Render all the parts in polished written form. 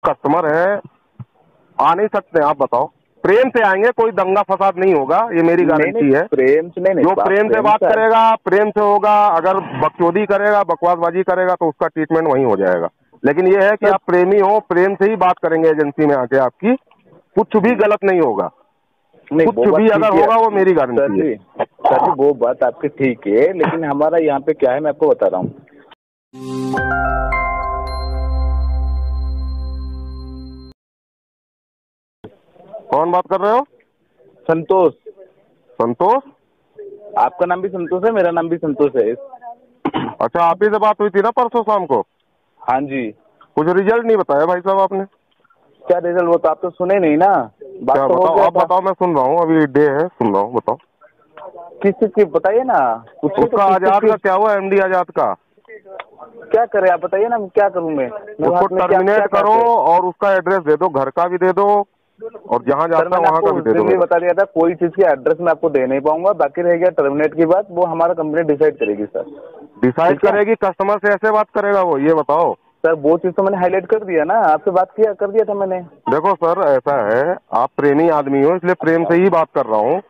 Customer है, आ नहीं सकते आप बताओ। प्रेम से आएंगे, कोई दंगा फसाद नहीं होगा, ये मेरी गारंटी है। प्रेम से नहीं, जो प्रेम से बात करेगा प्रेम से होगा, अगर बकचोदी करेगा बकवासबाजी करेगा तो उसका ट्रीटमेंट वहीं हो जाएगा। लेकिन ये है कि आप प्रेमी हो, प्रेम से ही बात करेंगे एजेंसी में आके, आपकी कुछ भी गलत नहीं होगा। कुछ भी अगर होगा वो मेरी गारंटी है। सर जी वो बात आपकी ठीक है, लेकिन हमारा यहाँ पे क्या है मैं आपको बता रहा हूँ। कौन बात कर रहे हो? संतोष। संतोष? आपका नाम भी संतोष है, मेरा नाम भी संतोष है। अच्छा, आप ही से बात हुई थी ना परसों शाम को? हाँ जी। कुछ रिजल्ट नहीं बताया भाई साहब आपने? क्या रिजल्ट? वो तो आप तो सुने नहीं ना। बात क्या तो बताओ, हो आप बताओ, मैं सुन रहा हूँ, अभी डे है, सुन रहा हूँ, बताओ। किस चीज की बताइए ना। उसका आजाद का क्या हुआ, एमडी आजाद का? क्या करे आप बताइए ना, क्या करूँ मैं? उसको टर्मिनेट करो और उसका एड्रेस दे दो, घर का भी दे दो और जहाँ जाता है वहाँ का भी दे दो। मैंने बता दिया था कोई चीज की एड्रेस मैं आपको दे नहीं पाऊंगा। बाकी रह गया टर्मिनेट की बात, वो हमारा कंपनी डिसाइड करेगी सर। डिसाइड करेगी? कस्टमर से ऐसे बात करेगा वो? ये बताओ सर। वो चीज तो मैंने हाईलाइट कर दिया ना, आपसे बात किया कर दिया था मैंने। देखो सर, ऐसा है, आप प्रेमी आदमी हो इसलिए प्रेम से ही बात कर रहा हूँ।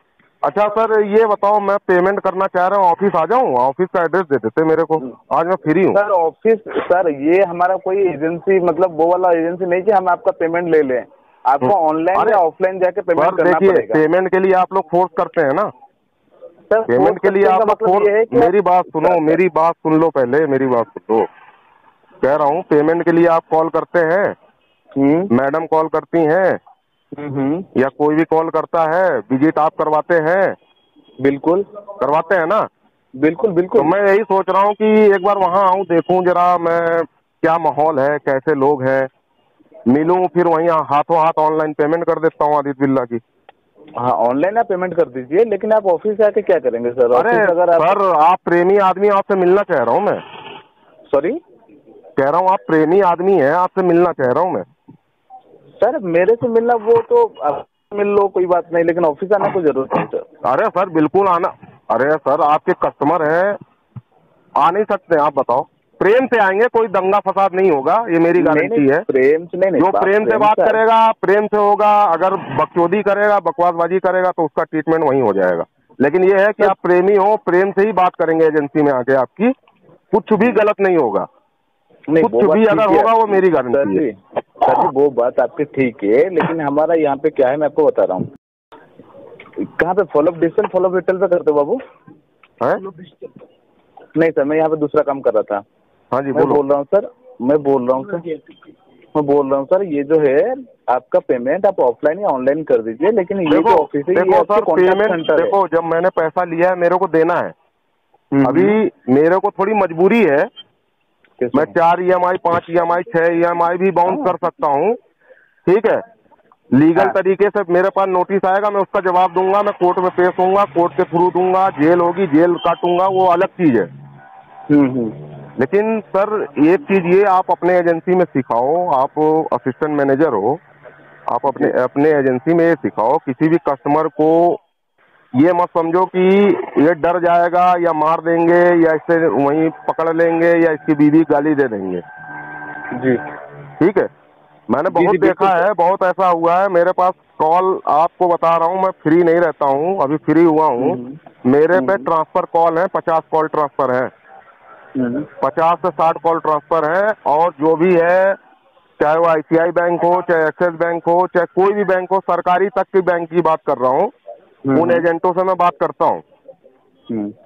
अच्छा सर, ये बताओ, मैं पेमेंट करना चाह रहा हूँ, ऑफिस आ जाऊँ? ऑफिस का एड्रेस दे देते मेरे को, आज मैं फ्री हूँ। सर ऑफिस, सर ये हमारा कोई एजेंसी, मतलब वो वाला एजेंसी नहीं कि हम आपका पेमेंट ले लें। आपको ऑनलाइन या ऑफलाइन जाके पेमेंट करना पड़ेगा। पेमेंट के लिए आप लोग फोर्स करते हैं ना? सर पेमेंट के लिए आप लोग फोर्स, मेरी बात सुनो, मेरी बात सुन लो, पहले मेरी बात सुन लो। कह रहा हूँ पेमेंट के लिए आप कॉल करते हैं, मैडम कॉल करती हैं, या कोई भी कॉल करता है, विजिट आप करवाते हैं? बिल्कुल करवाते हैं ना? बिल्कुल बिल्कुल। तो मैं यही सोच रहा हूँ कि एक बार वहाँ आऊँ, देखूँ जरा मैं क्या माहौल है, कैसे लोग हैं, मिलूँ, फिर वहीं हाथों हाथ ऑनलाइन पेमेंट कर देता हूँ आदित्य बिरला की। हाँ ऑनलाइन आप पेमेंट कर दीजिए, लेकिन आप ऑफिस से आके क्या करेंगे सर? अरे अगर सर, आप प्रेमी आदमी, आपसे मिलना चाह रहा हूँ मैं। सॉरी, कह रहा हूँ आप प्रेमी आदमी हैं, आपसे मिलना चाह रहा हूँ मैं। सर मेरे से मिलना वो तो आप मिल लो, कोई बात नहीं, लेकिन ऑफिस आना कोई जरूरत नहीं सर। अरे सर बिल्कुल आना। अरे सर, आपके कस्टमर हैं, आ नहीं सकते आप बताओ? प्रेम से आएंगे, कोई दंगा फसाद नहीं होगा, ये मेरी गारंटी है। प्रेम से नहीं, जो प्रेम से बात करेगा प्रेम से होगा, अगर बकचोदी करेगा बकवासबाजी करेगा तो उसका ट्रीटमेंट वहीं हो जाएगा। लेकिन ये है कि आप प्रेमी हो, प्रेम से ही बात करेंगे एजेंसी में आके, आपकी कुछ भी गलत नहीं होगा। कुछ भी अगर होगा वो मेरी गारंटी है। सर जी वो बात आपकी ठीक है, लेकिन हमारा यहाँ पे क्या है मैं आपको बता रहा हूँ। कहाँ पे फॉलोअप डिजिटल फॉलोअप रिटेल पे करते हो बाबू? है? नहीं सर, मैं यहाँ पे दूसरा काम कर रहा था। हाँ जी, मैं बोल रहा हूँ सर, मैं बोल रहा हूँ सर, ये जो है आपका पेमेंट आप ऑफलाइन या ऑनलाइन कर दीजिए, लेकिन ये जो ऑफिस है ये आपके कॉन्टैक्ट सेंटर है। देखो, जब मैंने पैसा लिया है मेरे को देना है। अभी मेरे को थोड़ी मजबूरी है, मैं 4 EMI 5 EMI 6 EMI भी बाउंस कर सकता हूँ, ठीक है। लीगल तरीके से मेरे पास नोटिस आएगा, मैं उसका जवाब दूंगा, मैं कोर्ट में पेश होऊंगा, कोर्ट के थ्रू दूंगा, जेल होगी, जेल काटूंगा, वो अलग चीज है। लेकिन सर एक चीज ये आप अपने एजेंसी में सिखाओ, आप असिस्टेंट मैनेजर हो, आप अपने एजेंसी में ये सिखाओ, किसी भी कस्टमर को ये मत समझो कि ये डर जाएगा या मार देंगे या इससे वहीं पकड़ लेंगे या इसकी बीवी गाली दे देंगे। जी ठीक है, मैंने बहुत देखा है, बहुत ऐसा हुआ है मेरे पास कॉल। आपको बता रहा हूँ, मैं फ्री नहीं रहता हूँ, अभी फ्री हुआ हूँ, मेरे पे ट्रांसफर कॉल है, 50 कॉल ट्रांसफर है, 50 से 60 कॉल ट्रांसफर है। और जो भी है, चाहे वो ICI बैंक हो, चाहे एक्सिस बैंक हो, चाहे कोई भी बैंक हो, सरकारी तक की बैंक की बात कर रहा हूँ, उन एजेंटों से मैं बात करता हूँ,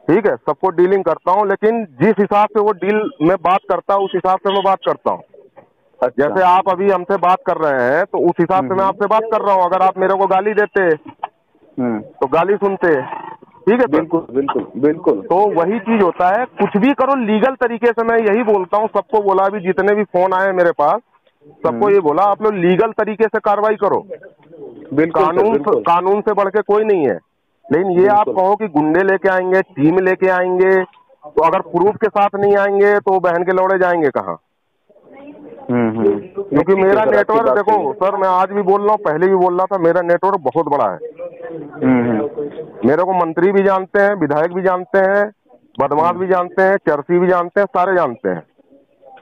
ठीक है, सबको डीलिंग करता हूँ। लेकिन जिस हिसाब से वो डील में बात करता हूँ उस हिसाब से मैं बात करता हूँ। जैसे आप अभी हमसे बात कर रहे हैं तो उस हिसाब से मैं आपसे बात कर रहा हूँ। अगर आप मेरे को गाली देते तो गाली सुनते, ठीक है। बिल्कुल बिल्कुल बिल्कुल। तो वही चीज होता है, कुछ भी करो लीगल तरीके से, मैं यही बोलता हूँ सबको, बोला अभी जितने भी फोन आए मेरे पास सबको ये बोला, आप लोग लीगल तरीके से कार्रवाई करो। कानून से बढ़ के कोई नहीं है। लेकिन ये आप कहो कि गुंडे लेके आएंगे, टीम लेके आएंगे, तो अगर प्रूफ के साथ नहीं आएंगे तो बहन के लौड़े जाएंगे कहाँ? क्योंकि मेरा नेटवर्क, देखो सर, मैं आज भी बोल रहा हूँ, पहले भी बोल रहा था, मेरा नेटवर्क बहुत बड़ा है। मेरे को मंत्री भी जानते हैं, विधायक भी जानते हैं, बदमाश भी जानते हैं, चर्सी भी जानते हैं, सारे जानते हैं।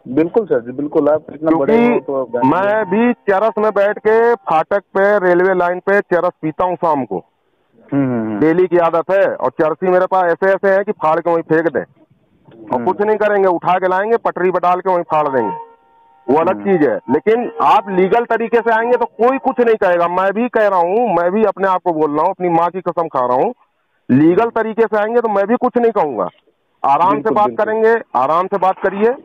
बिल्कुल सर जी, बिल्कुल। आप इतना बड़े हो तो क्योंकि मैं भी चरस में बैठ के फाटक पे रेलवे लाइन पे चरस पीता हूँ शाम को, डेली की आदत है। और चरसी मेरे पास ऐसे ऐसे है कि फाड़ के वहीं फेंक दें और कुछ नहीं करेंगे, उठा के लाएंगे पटरी पर डाल के वहीं फाड़ देंगे, वो अलग चीज है। लेकिन आप लीगल तरीके से आएंगे तो कोई कुछ नहीं कहेगा। मैं भी कह रहा हूँ, मैं भी अपने आप को बोल रहा हूँ, अपनी माँ की कसम खा रहा हूँ, लीगल तरीके से आएंगे तो मैं भी कुछ नहीं कहूंगा। आराम से बात करेंगे, आराम से बात करिए।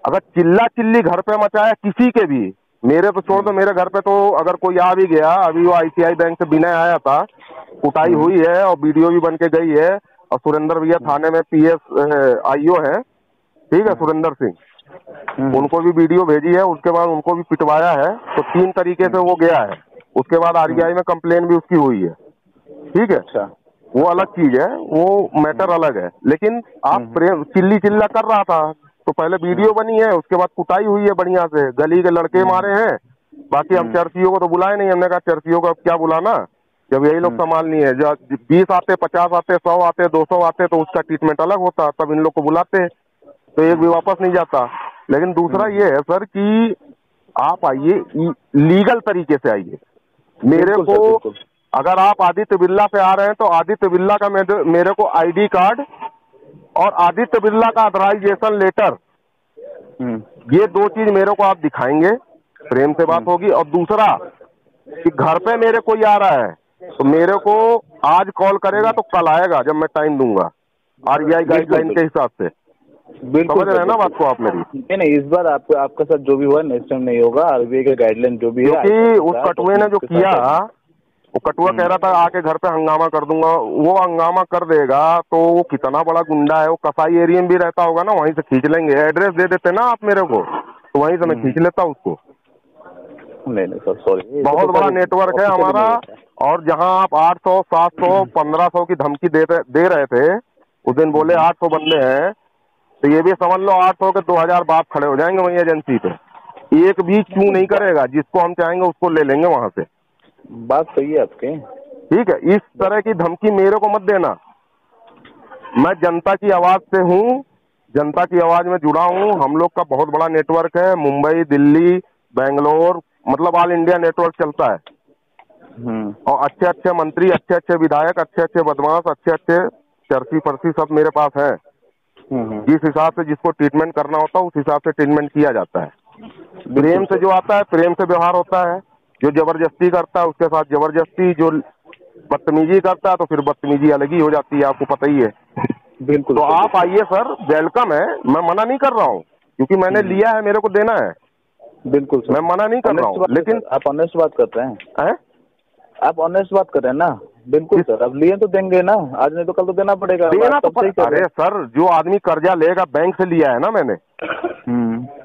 अगर चिल्ला चिल्ली घर पे मचाया किसी के भी, मेरे तो छोड़ दो, मेरे घर पे तो अगर कोई आ भी गया, अभी वो ICI बैंक से विनय आया था, कुटाई हुई है और वीडियो भी बन के गई है। और सुरेंद्र भैया थाने में PS IO है, ठीक है, सुरेंद्र सिंह, उनको भी वीडियो भेजी है, उसके बाद उनको भी पिटवाया है। तो 3 तरीके से वो गया है। उसके बाद RBI में कंप्लेन भी उसकी हुई है, ठीक है। अच्छा, वो अलग चीज है, वो मैटर अलग है। लेकिन आप प्रेम चिल्ली चिल्ला कर रहा था तो पहले वीडियो बनी है, उसके बाद कुटाई हुई है बढ़िया से, गली के लड़के मारे हैं। बाकी हम चर्चियों को तो बुलाए नहीं, हमने कहा चर्चियों को अब क्या बुलाना, जब यही लोग संभालनी है। जब 20 आते, 50 आते, 100 आते, 200 आते तो उसका ट्रीटमेंट अलग होता, तब इन लोग को बुलाते तो एक भी वापस नहीं जाता। लेकिन दूसरा ये है सर कि आप आइए, लीगल तरीके से आइए। मेरे को अगर आप आदित्य बिरला से आ रहे हैं तो आदित्य बिरला का मेरे को ID कार्ड और आदित्य बिरला का ऑथराइजेशन लेटर, ये 2 चीज मेरे को आप दिखाएंगे, प्रेम से बात होगी। और दूसरा कि घर पे मेरे कोई आ रहा है तो मेरे को आज कॉल करेगा तो कल आएगा जब मैं टाइम दूंगा RBI गाइडलाइन के हिसाब से। बिल्कुल समझ रहे हैं ना बात को आप मेरी? नहीं, इस बार आपका साथ जो भी हुआ नेक्स्ट टाइम नहीं होगा। RBI के गाइडलाइन जो भी है, क्योंकि उस कटुए ने जो किया, वो कटुआ कह रहा था आके घर पे हंगामा कर दूंगा, वो हंगामा कर देगा तो वो कितना बड़ा गुंडा है। वो कसाई एरिया में भी रहता होगा ना, वहीं से खींच लेंगे। एड्रेस दे देते ना आप मेरे को तो वहीं से मैं खींच लेता उसको। नहीं सर, सॉरी, बहुत बड़ा नेटवर्क है हमारा। और जहां आप 800, 700, 1500 की धमकी दे रहे थे, उस दिन बोले 800 बंदे हैं, तो ये भी समझ लो 800 के 2000 बाप खड़े हो जाएंगे वहीं एजेंसी पे। एक भी क्यों नहीं करेगा, जिसको हम चाहेंगे उसको ले लेंगे वहां से। बात सही है आपके, ठीक है। इस तरह की धमकी मेरे को मत देना। मैं जनता की आवाज से हूँ, जनता की आवाज में जुड़ा हूँ। हम लोग का बहुत बड़ा नेटवर्क है, मुंबई, दिल्ली, बेंगलोर, मतलब ऑल इंडिया नेटवर्क चलता है। और अच्छे अच्छे मंत्री, अच्छे अच्छे विधायक, अच्छे अच्छे बदमाश, अच्छे अच्छे चर्सी फर्सी सब मेरे पास है। जिस हिसाब से जिसको ट्रीटमेंट करना होता है उस हिसाब से ट्रीटमेंट किया जाता है। प्रेम से जो आता है प्रेम से व्यवहार होता है, जो जबरदस्ती करता है उसके साथ जबरदस्ती, जो बदतमीजी करता है तो फिर बदतमीजी अलग ही हो जाती है, आपको पता ही है। बिल्कुल। तो आप आइए सर, वेलकम है, मैं मना नहीं कर रहा हूँ, क्योंकि मैंने लिया है, मेरे को देना है। बिल्कुल सर, मैं मना नहीं कर रहा हूँ, लेकिन आप ऑनेस्ट बात कर रहे हैं, आप ऑनेस्ट बात कर रहे हैं ना। बिल्कुल सर, अब लिए तो देंगे ना, आज नहीं तो कल तो देना पड़ेगा। देना तो अरे सर, जो आदमी कर्जा लेगा, बैंक से लिया है ना मैंने,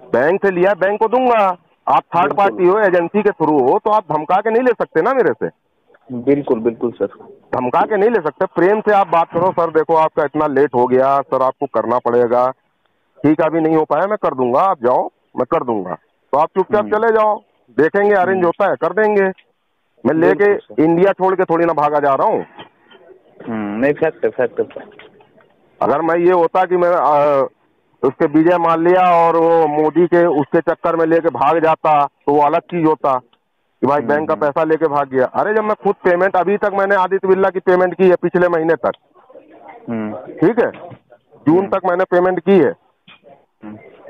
बैंक से लिया है, बैंक को दूंगा। आप थर्ड पार्टी हो, एजेंसी के थ्रू हो, तो आप धमका के नहीं ले सकते ना मेरे से। बिल्कुल बिल्कुल सर, धमका के नहीं ले सकते। प्रेम से आप बात करो, सर देखो आपका इतना लेट हो गया, सर आपको करना पड़ेगा, ठीक है, अभी नहीं हो पाया, मैं कर दूंगा, आप जाओ, मैं कर दूंगा। तो आप चुपचाप चले जाओ, देखेंगे अरेंज होता है, कर देंगे। मैं लेके इंडिया छोड़ के थोड़ी ना भागा जा रहा हूँ। नहीं, फैक्ट। अगर मैं ये होता कि मैं उसके विजय माल्या और वो मोदी के उसके चक्कर में लेके भाग जाता तो वो अलग चीज होता कि भाई बैंक का पैसा लेके भाग गया। अरे जब मैं खुद पेमेंट, अभी तक मैंने आदित्य बिरला की पेमेंट की है पिछले महीने तक, ठीक है, जून तक मैंने पेमेंट की है।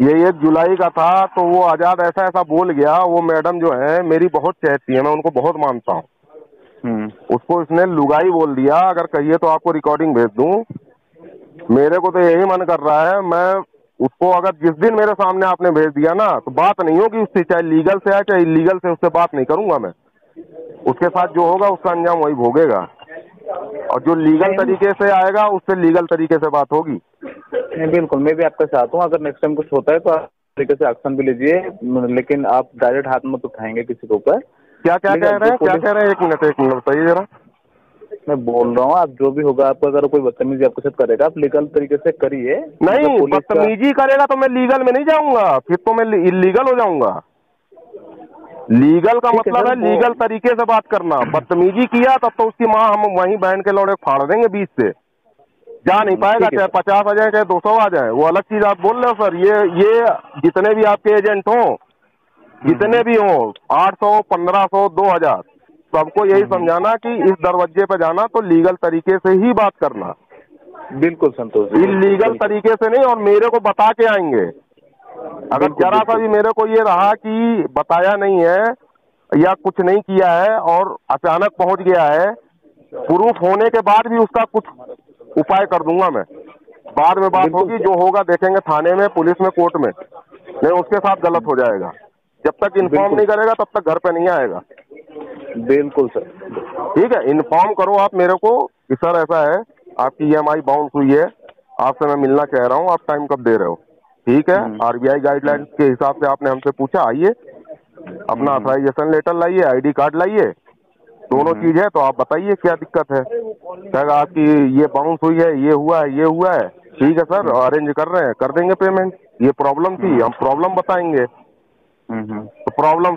ये 1 जुलाई का था तो वो आजाद ऐसा ऐसा बोल गया। वो मैडम जो है मेरी बहुत चहती है, मैं उनको बहुत मानता हूँ। उसको इसने लुगाई बोल दिया। अगर कहिए तो आपको रिकॉर्डिंग भेज दूं। मेरे को तो यही मन कर रहा है, मैं उसको अगर जिस दिन मेरे सामने आपने भेज दिया ना, तो बात नहीं होगी उससे, चाहे लीगल से है चाहे इलीगल से, उससे बात नहीं करूंगा मैं। उसके साथ जो होगा उसका अंजाम वही भोगेगा, और जो लीगल तरीके से आएगा उससे लीगल तरीके से बात होगी। नहीं, बिल्कुल, मैं भी आपका साथ हूँ। अगर नेक्स्ट टाइम कुछ होता है तो आप तरीके से एक्शन भी लीजिए, लेकिन आप डायरेक्ट हाथ मत उठाएंगे किसी के ऊपर। क्या कह रहे हैं, क्या कह रहे हैं? एक मिनट बताइए जरा। मैं बोल रहा हूँ, आप जो भी होगा, आपको अगर कोई बदतमीजी आपके साथ करेगा, आप लीगल तरीके से करिए। नहीं, बदतमीजी करेगा तो मैं लीगल में नहीं जाऊंगा, फिर तो मैं इलीगल हो जाऊंगा। लीगल का मतलब है लीगल तरीके से बात करना। बदतमीजी किया तब तो उसकी माँ हम वहीं बहन के लौड़े फाड़ देंगे बीच से। जा नहीं पाएगा, चाहे 50 आ जाए चाहे 200 आ जाए, वो अलग चीज आप बोल रहे हो सर। ये जितने भी आपके एजेंट हो, जितने भी हो, 800, 1500, 2000, सबको यही समझाना कि इस दरवाजे पे जाना तो लीगल तरीके से ही बात करना। बिल्कुल संतोष जी, इलीगल तरीके से नहीं, और मेरे को बता के आएंगे। अगर जरा सा भी मेरे को ये रहा कि बताया नहीं है या कुछ नहीं किया है और अचानक पहुंच गया है, प्रूफ होने के बाद भी उसका कुछ उपाय कर दूंगा मैं। बाद में बात होगी, जो होगा देखेंगे थाने में, पुलिस में, कोर्ट में। नहीं, उसके साथ गलत हो जाएगा। जब तक इन्फॉर्म नहीं करेगा तब तक घर पे नहीं आएगा। बिल्कुल सर। ठीक है, इन्फॉर्म करो आप मेरे को कि सर ऐसा है, आपकी EMI बाउंस हुई है, आपसे मैं मिलना चाह रहा हूँ, आप टाइम कब दे रहे हो। ठीक है, RBI गाइडलाइंस के हिसाब से आपने हमसे पूछा, आइए अपना ऑथराइजेशन लेटर लाइए, ID कार्ड लाइए, दोनों चीज है, तो आप बताइए क्या दिक्कत है। सर आपकी ये बाउंस हुई है, ये हुआ है, ये हुआ है, ठीक है सर, अरेंज कर रहे हैं, कर देंगे पेमेंट। ये प्रॉब्लम थी, हम प्रॉब्लम बताएंगे, तो प्रॉब्लम